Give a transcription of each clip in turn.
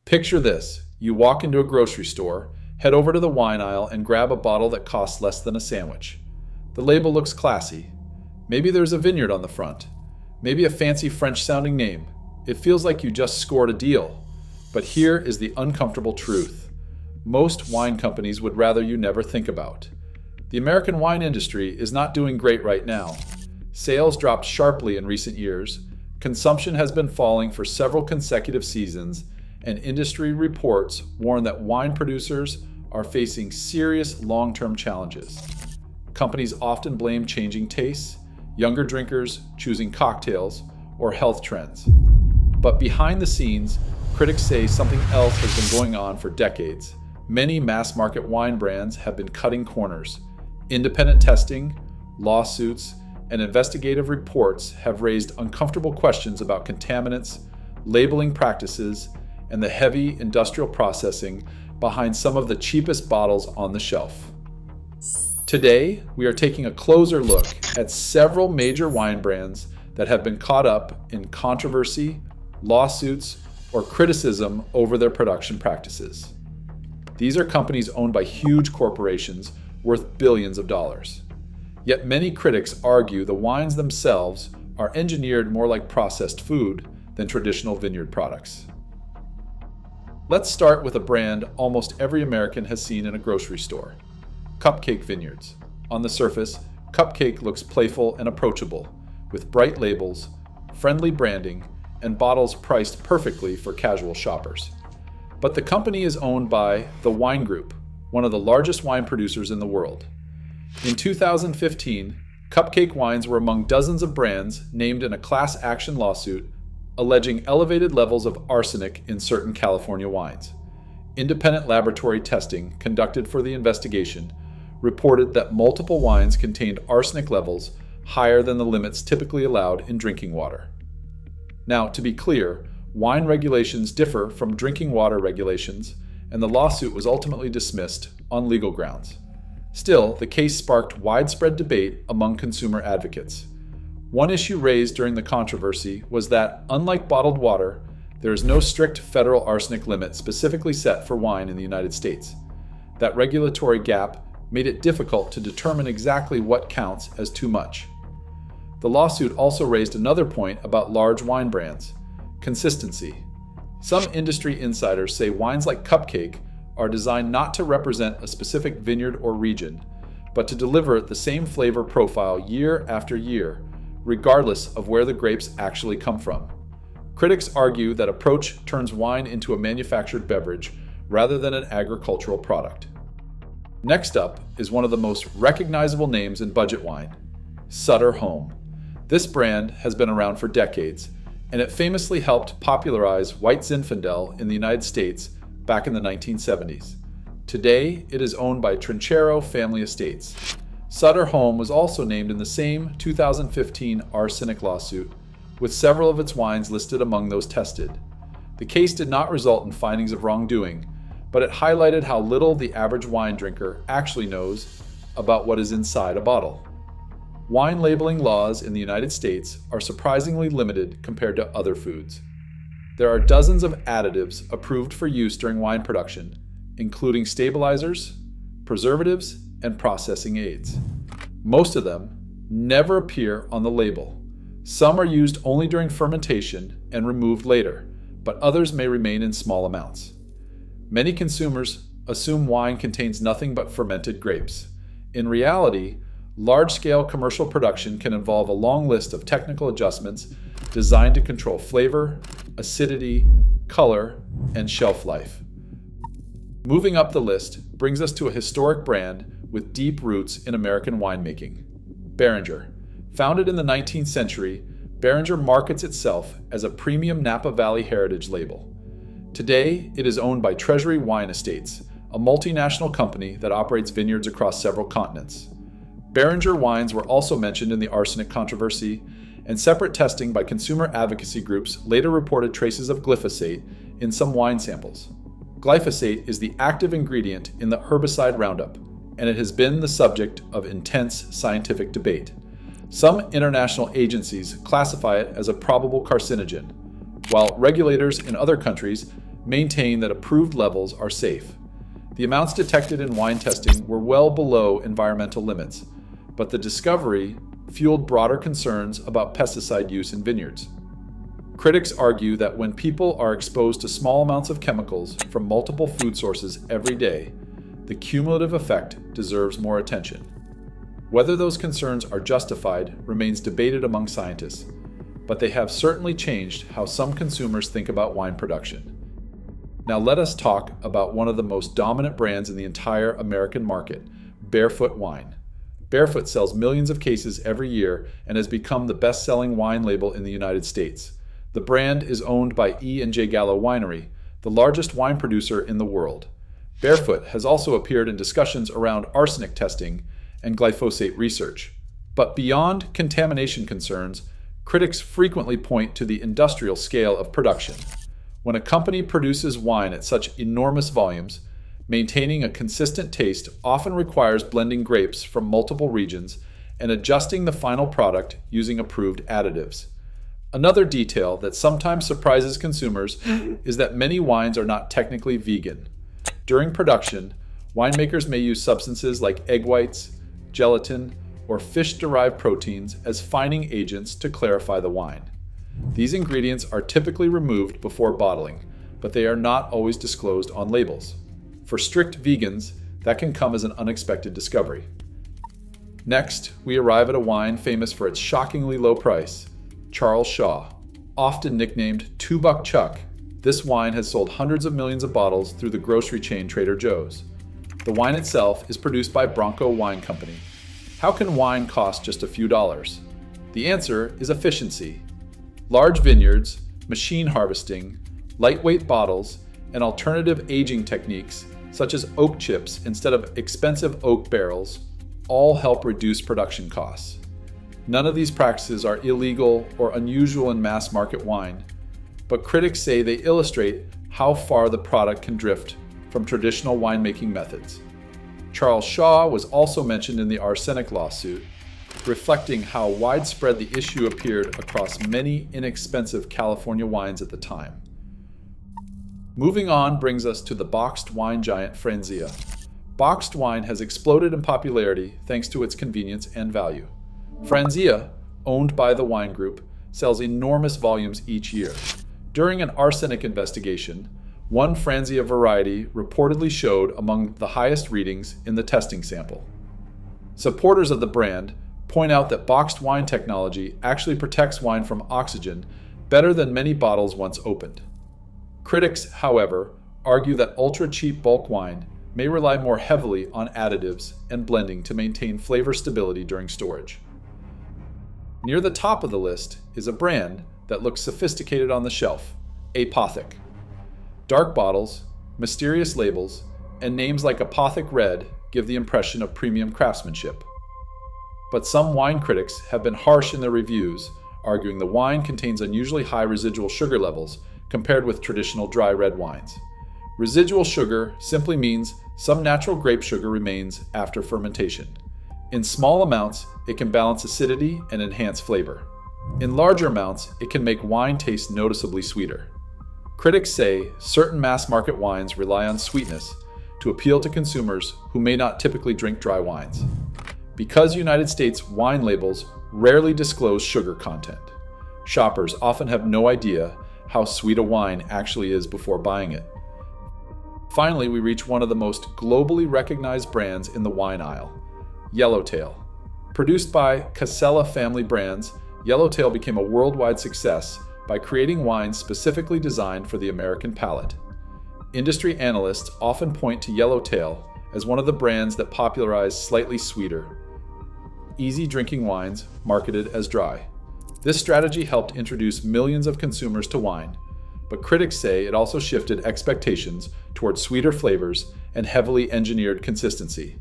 Picture this. You walk into a grocery store, head over to the wine aisle, and grab a bottle that costs less than a sandwich. The label looks classy. Maybe there's a vineyard on the front. Maybe a fancy French-sounding name. It feels like you just scored a deal. But here is the uncomfortable truth. Most wine companies would rather you never think about. The American wine industry is not doing great right now. Sales dropped sharply in recent years, consumption has been falling for several consecutive seasons, and industry reports warn that wine producers are facing serious long-term challenges. Companies often blame changing tastes, younger drinkers choosing cocktails, or health trends. But behind the scenes, critics say something else has been going on for decades. Many mass-market wine brands have been cutting corners. Independent testing, lawsuits, and investigative reports have raised uncomfortable questions about contaminants, labeling practices, and the heavy industrial processing behind some of the cheapest bottles on the shelf. Today, we are taking a closer look at several major wine brands that have been caught up in controversy, lawsuits, or criticism over their production practices. These are companies owned by huge corporations worth billions of dollars. Yet many critics argue the wines themselves are engineered more like processed food than traditional vineyard products. Let's start with a brand almost every American has seen in a grocery store: Cupcake Vineyards. On the surface, Cupcake looks playful and approachable, with bright labels, friendly branding, and bottles priced perfectly for casual shoppers. But the company is owned by the Wine Group, one of the largest wine producers in the world. In 2015, Cupcake wines were among dozens of brands named in a class action lawsuit alleging elevated levels of arsenic in certain California wines. Independent laboratory testing conducted for the investigation reported that multiple wines contained arsenic levels higher than the limits typically allowed in drinking water. Now, to be clear, wine regulations differ from drinking water regulations, and the lawsuit was ultimately dismissed on legal grounds. Still, the case sparked widespread debate among consumer advocates. One issue raised during the controversy was that, unlike bottled water, there is no strict federal arsenic limit specifically set for wine in the United States. That regulatory gap made it difficult to determine exactly what counts as too much. The lawsuit also raised another point about large wine brands: consistency. Some industry insiders say wines like Cupcake are designed not to represent a specific vineyard or region, but to deliver the same flavor profile year after year, regardless of where the grapes actually come from. Critics argue that approach turns wine into a manufactured beverage rather than an agricultural product. Next up is one of the most recognizable names in budget wine: Sutter Home. This brand has been around for decades, and it famously helped popularize white Zinfandel in the United States back in the 1970s. Today, it is owned by Trinchero Family Estates. Sutter Home was also named in the same 2015 arsenic lawsuit, with several of its wines listed among those tested. The case did not result in findings of wrongdoing, but it highlighted how little the average wine drinker actually knows about what is inside a bottle. Wine labeling laws in the United States are surprisingly limited compared to other foods. There are dozens of additives approved for use during wine production, including stabilizers, preservatives, and processing aids. Most of them never appear on the label. Some are used only during fermentation and removed later, but others may remain in small amounts. Many consumers assume wine contains nothing but fermented grapes. In reality, large-scale commercial production can involve a long list of technical adjustments designed to control flavor, acidity, color, and shelf life. Moving up the list brings us to a historic brand with deep roots in American winemaking: Beringer. Founded in the 19th century, Beringer markets itself as a premium Napa Valley heritage label. Today, it is owned by Treasury Wine Estates, a multinational company that operates vineyards across several continents. Beringer wines were also mentioned in the arsenic controversy, and separate testing by consumer advocacy groups later reported traces of glyphosate in some wine samples. Glyphosate is the active ingredient in the herbicide Roundup, and it has been the subject of intense scientific debate. Some international agencies classify it as a probable carcinogen, while regulators in other countries maintain that approved levels are safe. The amounts detected in wine testing were well below environmental limits, but the discovery fueled broader concerns about pesticide use in vineyards. Critics argue that when people are exposed to small amounts of chemicals from multiple food sources every day, the cumulative effect deserves more attention. Whether those concerns are justified remains debated among scientists, but they have certainly changed how some consumers think about wine production. Now let us talk about one of the most dominant brands in the entire American market, Barefoot Wine. Barefoot sells millions of cases every year and has become the best-selling wine label in the United States. The brand is owned by E&J Gallo Winery, the largest wine producer in the world. Barefoot has also appeared in discussions around arsenic testing and glyphosate research. But beyond contamination concerns, critics frequently point to the industrial scale of production. When a company produces wine at such enormous volumes, maintaining a consistent taste often requires blending grapes from multiple regions and adjusting the final product using approved additives. Another detail that sometimes surprises consumers is that many wines are not technically vegan. During production, winemakers may use substances like egg whites, gelatin, or fish-derived proteins as fining agents to clarify the wine. These ingredients are typically removed before bottling, but they are not always disclosed on labels. For strict vegans, that can come as an unexpected discovery. Next, we arrive at a wine famous for its shockingly low price, Charles Shaw. Often nicknamed $2 Chuck, this wine has sold hundreds of millions of bottles through the grocery chain Trader Joe's. The wine itself is produced by Bronco Wine Company. How can wine cost just a few dollars? The answer is efficiency. Large vineyards, machine harvesting, lightweight bottles, and alternative aging techniques such as oak chips instead of expensive oak barrels all help reduce production costs. None of these practices are illegal or unusual in mass market wine, but critics say they illustrate how far the product can drift from traditional winemaking methods. Charles Shaw was also mentioned in the arsenic lawsuit, reflecting how widespread the issue appeared across many inexpensive California wines at the time. Moving on brings us to the boxed wine giant Franzia. Boxed wine has exploded in popularity thanks to its convenience and value. Franzia, owned by the wine group, sells enormous volumes each year. During an arsenic investigation, one Franzia variety reportedly showed among the highest readings in the testing sample. Supporters of the brand point out that boxed wine technology actually protects wine from oxygen better than many bottles once opened. Critics, however, argue that ultra-cheap bulk wine may rely more heavily on additives and blending to maintain flavor stability during storage. Near the top of the list is a brand that looks sophisticated on the shelf, Apothic. Dark bottles, mysterious labels, and names like Apothic Red give the impression of premium craftsmanship. But some wine critics have been harsh in their reviews, arguing the wine contains unusually high residual sugar levels compared with traditional dry red wines. Residual sugar simply means some natural grape sugar remains after fermentation. In small amounts, it can balance acidity and enhance flavor. In larger amounts, it can make wine taste noticeably sweeter. Critics say certain mass-market wines rely on sweetness to appeal to consumers who may not typically drink dry wines. Because United States wine labels rarely disclose sugar content, shoppers often have no idea how sweet a wine actually is before buying it. Finally, we reach one of the most globally recognized brands in the wine aisle, Yellowtail. Produced by Casella Family Brands, Yellowtail became a worldwide success by creating wines specifically designed for the American palate. Industry analysts often point to Yellowtail as one of the brands that popularized slightly sweeter, easy drinking wines marketed as dry. This strategy helped introduce millions of consumers to wine, but critics say it also shifted expectations towards sweeter flavors and heavily engineered consistency.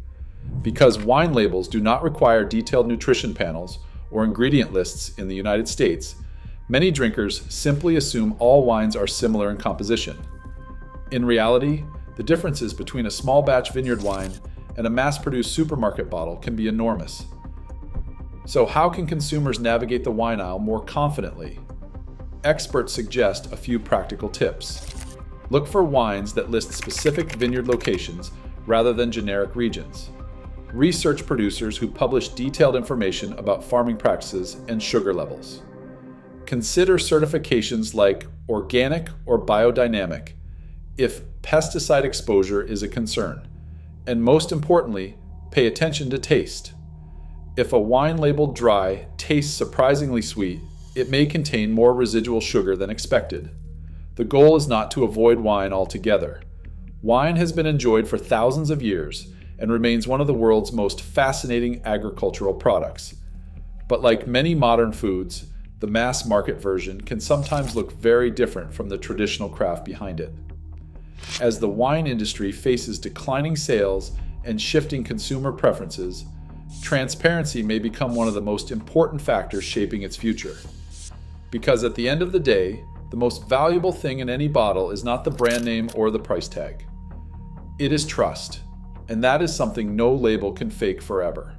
Because wine labels do not require detailed nutrition panels or ingredient lists in the United States, many drinkers simply assume all wines are similar in composition. In reality, the differences between a small batch vineyard wine and a mass-produced supermarket bottle can be enormous. So how can consumers navigate the wine aisle more confidently? Experts suggest a few practical tips. Look for wines that list specific vineyard locations rather than generic regions. Research producers who publish detailed information about farming practices and sugar levels. Consider certifications like organic or biodynamic if pesticide exposure is a concern. And most importantly, pay attention to taste. If a wine labeled dry tastes surprisingly sweet, it may contain more residual sugar than expected. The goal is not to avoid wine altogether. Wine has been enjoyed for thousands of years and remains one of the world's most fascinating agricultural products. But like many modern foods, the mass market version can sometimes look very different from the traditional craft behind it. As the wine industry faces declining sales and shifting consumer preferences, transparency may become one of the most important factors shaping its future. Because at the end of the day, the most valuable thing in any bottle is not the brand name or the price tag. It is trust, and that is something no label can fake forever.